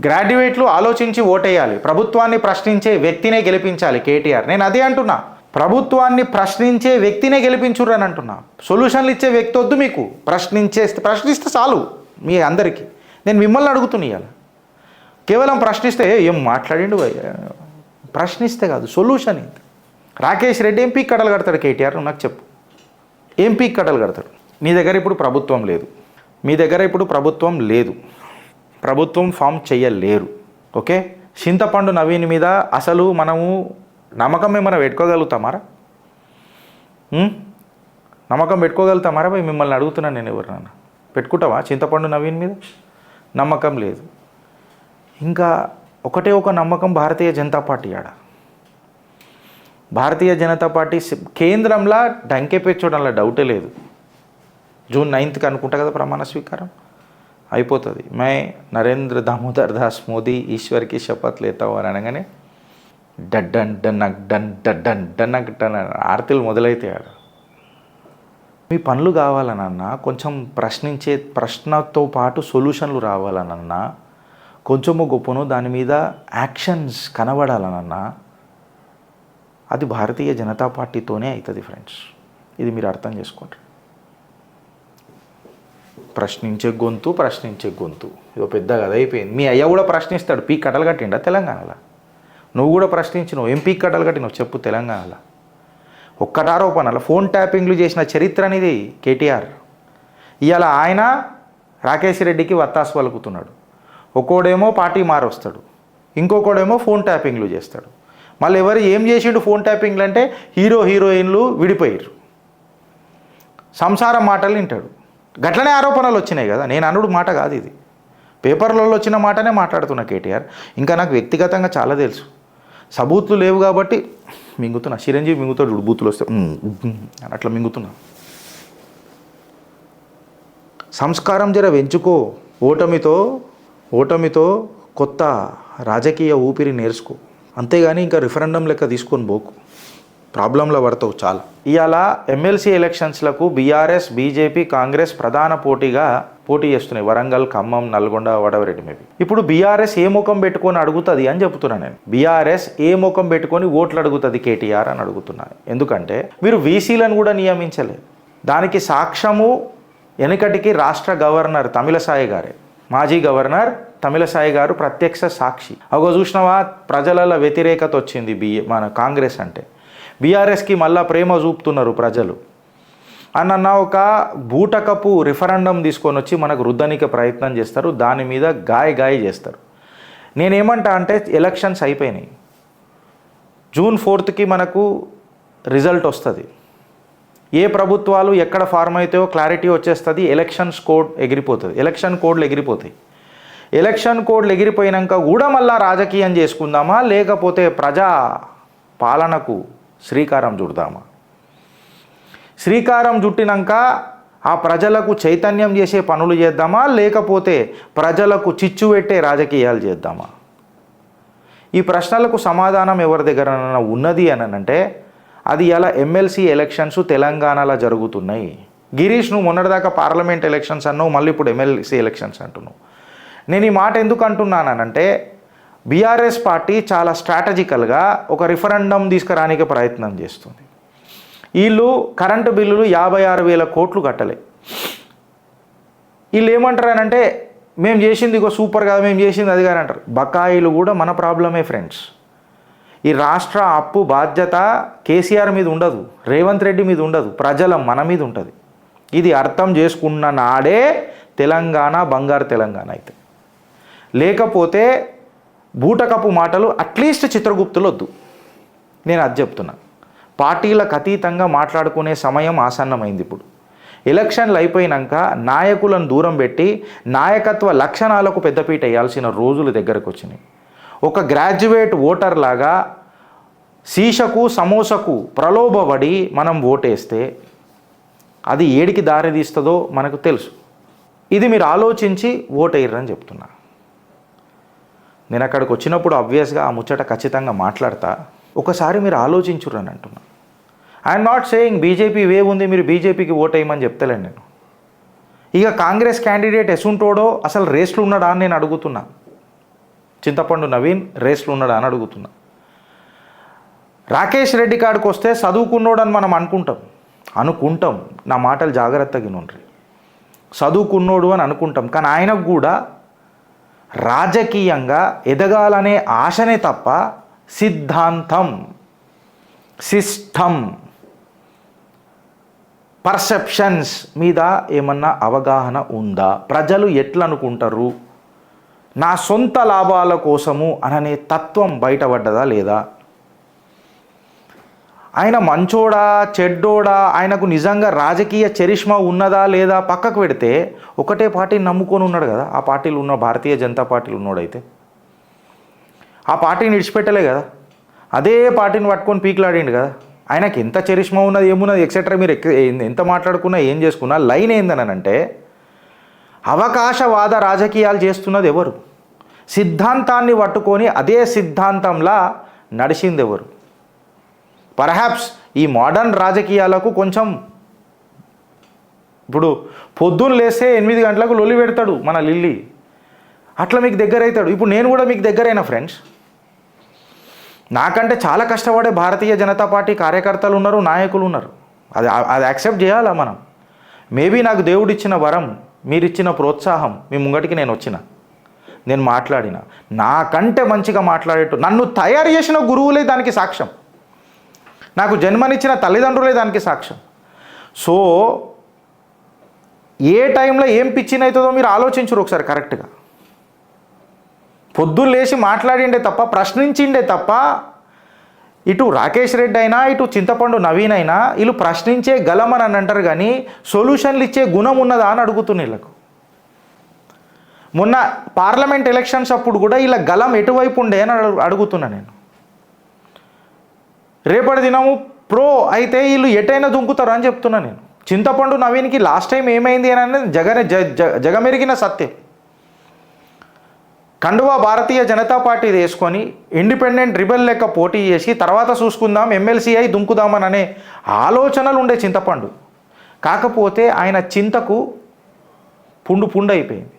గ్రాడ్యుయేట్లు ఆలోచించి ఓటేయాలి, ప్రభుత్వాన్ని ప్రశ్నించే వ్యక్తినే గెలిపించాలి కేటీఆర్. నేను అదే అంటున్నా, ప్రభుత్వాన్ని ప్రశ్నించే వ్యక్తినే గెలిపించుర్రు అని అంటున్నా. సొల్యూషన్లు ఇచ్చే వ్యక్తి వద్దు మీకు, ప్రశ్నిస్తే చాలు మీ అందరికీ. నేను మిమ్మల్ని అడుగుతున్నా ఇవాళ, కేవలం ప్రశ్నిస్తే ఏం మాట్లాడిండు, ప్రశ్నిస్తే కాదు, సొల్యూషన్ ఏంటి? రాకేష్ రెడ్డి ఏం పీక్ కట్టలు కడతాడు కేటీఆర్, నాకు చెప్పు, ఏం పీక్ కట్టలు కడతాడు? మీ దగ్గర ఇప్పుడు ప్రభుత్వం లేదు, ప్రభుత్వం ఫామ్ చేయలేరు. ఓకే, చింతపండు నవీన్ మీద అసలు మనము నమ్మకం ఏమైనా పెట్టుకోగలుగుతామారా? నమ్మకం పెట్టుకోగలుగుతామారా? మిమ్మల్ని అడుగుతున్నాను నేను. ఎవరినన్నా పెట్టుకుంటావా చింతపండు నవీన్ మీద? నమ్మకం లేదు. ఇంకా ఒకటే ఒక నమ్మకం భారతీయ జనతా పార్టీ. భారతీయ జనతా పార్టీ కేంద్రంలో డంకే పెంచడంలో డౌటే లేదు. జూన్ 9కి అనుకుంటా కదా ప్రమాణ స్వీకారం, అయిపోతుంది. మే నరేంద్ర దామోదర్ దాస్ మోదీ ఈశ్వర్కి శపథ్ లేతావు అని అనగానే డడ్డన్ డన్నక్ డన్ డడ్డన్ డన్నక్ డన్ ఆర్తిలు మొదలైతాయి. మీ పనులు కావాలనన్నా, కొంచెం ప్రశ్నతో పాటు సొల్యూషన్లు రావాలనన్నా, కొంచెము గొప్పను దాని మీద యాక్షన్స్ కనబడాలనన్నా అది భారతీయ జనతా పార్టీతోనే అవుతుంది ఫ్రెండ్స్. ఇది మీరు అర్థం చేసుకోండి. ప్రశ్నించే గొంతు ఇదో పెద్ద కథ అయిపోయింది. మీ అయ్య కూడా ప్రశ్నిస్తాడు, పీక్ కట్టలు కట్టిండా తెలంగాణలో? నువ్వు కూడా ప్రశ్నించినావు, ఏం పీక్ కట్టలు కట్టినావు చెప్పు తెలంగాణలో? ఒక్కటారోపణల ఫోన్ ట్యాపింగ్లు చేసిన చరిత్ర అనేది కేటీఆర్. ఇవాళ ఆయన రాకేష్ రెడ్డికి వత్తాసు పలుకుతున్నాడు. ఒక్కోడేమో పార్టీ మారొస్తాడు, ఇంకొకడేమో ఫోన్ ట్యాపింగ్లు చేస్తాడు. మళ్ళీ ఎవరు ఏం చేసిండు ఫోన్ ట్యాపింగ్లు అంటే హీరోయిన్లు విడిపోయారు, సంసారం మాటలు వింటాడు. గట్లనే ఆరోపణలు వచ్చినాయి కదా, నేను అనుడు మాట కాదు ఇది, పేపర్లలో వచ్చిన మాటనే మాట్లాడుతున్నా కేటీఆర్. ఇంకా నాకు వ్యక్తిగతంగా చాలా తెలుసు, సబూతులు లేవు కాబట్టి మింగుతున్నా. చిరంజీవి మింగుతాడు బూతులు వస్తే అట్లా మింగుతున్నా. సంస్కారం జర పెంచుకో, ఓటమితో కొత్త రాజకీయ ఊపిరి నేర్చుకో, అంతేగాని ఇంకా రిఫరెండం లెక్క తీసుకొని పోకు, ప్రాబ్లంలో పడతావు చాలా. ఇవాళ ఎమ్మెల్సీ ఎలక్షన్స్లకు బీఆర్ఎస్, బీజేపీ, కాంగ్రెస్ ప్రధాన పోటీ చేస్తున్నాయి. వరంగల్, ఖమ్మం, నల్గొండ, వడవరెడ్డి మేబీ. ఇప్పుడు బీఆర్ఎస్ ఏ ముఖం పెట్టుకొని అడుగుతుంది అని చెప్తున్నాను నేను. బీఆర్ఎస్ ఏ ముఖం పెట్టుకొని ఓట్లు అడుగుతుంది కేటీఆర్ అని అడుగుతున్నాను. ఎందుకంటే మీరు వీసీలను కూడా నియమించలేదు. దానికి సాక్ష్యము వెనుకటికి రాష్ట్ర గవర్నర్ తమిళసాయి గారే, మాజీ గవర్నర్ తమిళసాయి గారు ప్రత్యక్ష సాక్షి. అగో చూసినావా, ప్రజలలో వ్యతిరేకత వచ్చింది మన కాంగ్రెస్ అంటే. బీఆర్ఎస్కి మళ్ళా ప్రేమ చూపుతున్నారు ప్రజలు అన్న ఒక బూటకపు రిఫరెండం తీసుకొని వచ్చి మనకు రుద్దనిక ప్రయత్నం చేస్తారు, దాని మీద గాయ చేస్తారు. నేనేమంటా అంటే ఎలక్షన్స్ అయిపోయినాయి, జూన్ 4కి మనకు రిజల్ట్ వస్తుంది. ఏ ప్రభుత్వాలు ఎక్కడ ఫార్మ్ అవుతాయో క్లారిటీ వచ్చేస్తుంది. ఎలక్షన్ కోడ్లు ఎగిరిపోతాయి. ఎలక్షన్ కోడ్లు ఎగిరిపోయినాక కూడా మళ్ళా రాజకీయం చేసుకుందామా, లేకపోతే ప్రజా పాలనకు శ్రీకారం చుడదామా? శ్రీకారం చుట్టినాక ఆ ప్రజలకు చైతన్యం చేసే పనులు చేద్దామా, లేకపోతే ప్రజలకు చిచ్చు పెట్టే రాజకీయాలు చేద్దామా? ఈ ప్రశ్నలకు సమాధానం ఎవరి దగ్గర ఉన్నది అని అంటే అది ఇలా ఎమ్మెల్సీ ఎలక్షన్స్ తెలంగాణలో జరుగుతున్నాయి. గిరీష్, నువ్వు మొన్నటిదాకా పార్లమెంట్ ఎలక్షన్స్ అన్నావు, మళ్ళీ ఇప్పుడు ఎమ్మెల్సీ ఎలక్షన్స్ అంటున్నావు. నేను ఈ మాట ఎందుకు అంటున్నానంటే బీఆర్ఎస్ పార్టీ చాలా స్ట్రాటజికల్గా ఒక రిఫరెండం తీసుకురానికి ప్రయత్నం చేస్తుంది. వీళ్ళు కరెంటు బిల్లులు 56,000 కోట్లు కట్టలే. వీళ్ళు ఏమంటారనంటే మేము చేసింది ఇగో సూపర్ కాదు, మేము చేసింది అది కానీ అంటారు. బకాయిలు కూడా మన ప్రాబ్లమే ఫ్రెండ్స్. ఈ రాష్ట్ర అప్పు బాధ్యత కేసీఆర్ మీద ఉండదు, రేవంత్ రెడ్డి మీద ఉండదు, ప్రజల మన మీద ఉంటుంది. ఇది అర్థం చేసుకున్న నాడే తెలంగాణ బంగారు తెలంగాణ అయితే. లేకపోతే బూటకపు మాటలు అట్లీస్ట్ చిత్రగుప్తులు వద్దు. నేను అది చెప్తున్నా. పార్టీలకు అతీతంగా మాట్లాడుకునే సమయం ఆసన్నమైంది. ఇప్పుడు ఎలక్షన్లు అయిపోయినాక నాయకులను దూరం పెట్టి నాయకత్వ లక్షణాలకు పెద్దపీట వేయాల్సిన రోజులు దగ్గరకు వచ్చినాయి. ఒక గ్రాడ్యుయేట్ ఓటర్ లాగా శీషకు సమోసకు ప్రలోభపడి మనం ఓటేస్తే అది ఏడికి దారి తీస్తుందో మనకు తెలుసు. ఇది మీరు ఆలోచించి ఓటేయరని చెప్తున్నా. నేను అక్కడికి వచ్చినప్పుడు ఆబ్వియస్గా ఆ ముచ్చట ఖచ్చితంగా మాట్లాడతా. ఒకసారి మీరు ఆలోచించురని అంటున్నా. I'm not saying BJP wave ఉంది మీరు బీజేపీకి ఓటేయమని చెప్తలేను నేను. ఇక కాంగ్రెస్ క్యాండిడేట్ ఎసుంటోడో అసలు రేస్లు ఉన్నాడా అని నేను అడుగుతున్నా. చింతపండు నవీన్ రేస్లో ఉన్నాడా అని అడుగుతున్నా. రాకేష్ రెడ్డి కాడికి వస్తే చదువుకున్నోడని మనం అనుకుంటాం. నా మాటలు జాగ్రత్తగా వినండి. చదువుకున్నోడు అని అనుకుంటాం, కానీ ఆయనకు కూడా రాజకీయంగా ఎదగాలనే ఆశనే తప్ప సిద్ధాంతం, సిస్టమ్, పర్సెప్షన్స్ మీద ఏమన్నా అవగాహన ఉందా? ప్రజలు ఎట్లా అనుకుంటారు, నా సొంత లాభాల కోసము అననే తత్వం బయటపడ్డదా లేదా? ఆయన మంచోడా చెడ్డోడా, ఆయనకు నిజంగా రాజకీయ చరిష్మా ఉన్నదా లేదా పక్కకు పెడితే ఒకటే పార్టీని నమ్ముకొని ఉన్నాడు కదా. ఆ పార్టీలు ఉన్న భారతీయ జనతా పార్టీలు ఉన్నాడైతే ఆ పార్టీని విడిచిపెట్టలే కదా, అదే పార్టీని పట్టుకొని పీకులాడిండు కదా. ఆయనకి ఎంత చరిష్మా ఉన్నది ఏమున్నది ఎక్సెట్రా మీరు ఎంత మాట్లాడుకున్నా ఏం చేసుకున్నా లైన్ ఏందనంటే అవకాశవాద రాజకీయాలు చేస్తున్నది ఎవరు? సిద్ధాంతాన్ని పట్టుకొని అదే సిద్ధాంతంలా నడిచింది ఎవరు? పర్హాప్స్ ఈ మోడర్న్ రాజకీయాలకు కొంచెం ఇప్పుడు పొద్దున్న లేస్తే 8 గంటలకు లొల్లి పెడతాడు మన లిల్లీ, అట్లా మీకు దగ్గర అవుతాడు. ఇప్పుడు నేను కూడా మీకు దగ్గరైన ఫ్రెండ్స్, నాకంటే చాలా కష్టపడే భారతీయ జనతా పార్టీ కార్యకర్తలు ఉన్నారు, నాయకులు ఉన్నారు. అది యాక్సెప్ట్ చేయాలా మనం? మేబీ నాకు దేవుడిచ్చిన వరం, మీరిచ్చిన ప్రోత్సాహం, మీ ముంగటికి నేను మాట్లాడిన నాకంటే మంచిగా మాట్లాడేట్టు నన్ను తయారు చేసిన గురువులే దానికి సాక్ష్యం, నాకు జన్మనిచ్చిన తల్లిదండ్రులే దానికి సాక్ష్యం. సో ఏ టైంలో ఏం పిచ్చినవుతుందో మీరు ఆలోచించరు ఒకసారి కరెక్ట్గా. పొద్దున్న లేచి మాట్లాడిండే తప్ప, ప్రశ్నించిండే తప్ప, ఇటు రాకేష్ రెడ్డి అయినా ఇటు చింతపండు నవీన్ అయినా వీళ్ళు ప్రశ్నించే గలమని అని అంటారు, కానీ సొల్యూషన్లు ఇచ్చే గుణం ఉన్నదా అని అడుగుతున్న వీళ్ళకు. మొన్న పార్లమెంట్ ఎలక్షన్స్ అప్పుడు కూడా ఇలా గలం ఎటువైపు ఉండే అని అడుగుతున్నా నేను. రేపటి దినము ప్రో అయితే వీళ్ళు ఎటైనా దుంకుతారు అని చెప్తున్నా నేను. చింతపండు నవీన్కి లాస్ట్ టైం ఏమైంది అని అనేది జగమెరిగిన సత్యం. కండువా భారతీయ జనతా పార్టీ వేసుకొని ఇండిపెండెంట్ రిబెల్ లెక్క పోటీ చేసి తర్వాత చూసుకుందాం ఎమ్మెల్సీ అయి దుంకుదామని అనే ఆలోచనలు ఉండే చింతపండు. కాకపోతే ఆయన చింతకు పుండు అయిపోయింది.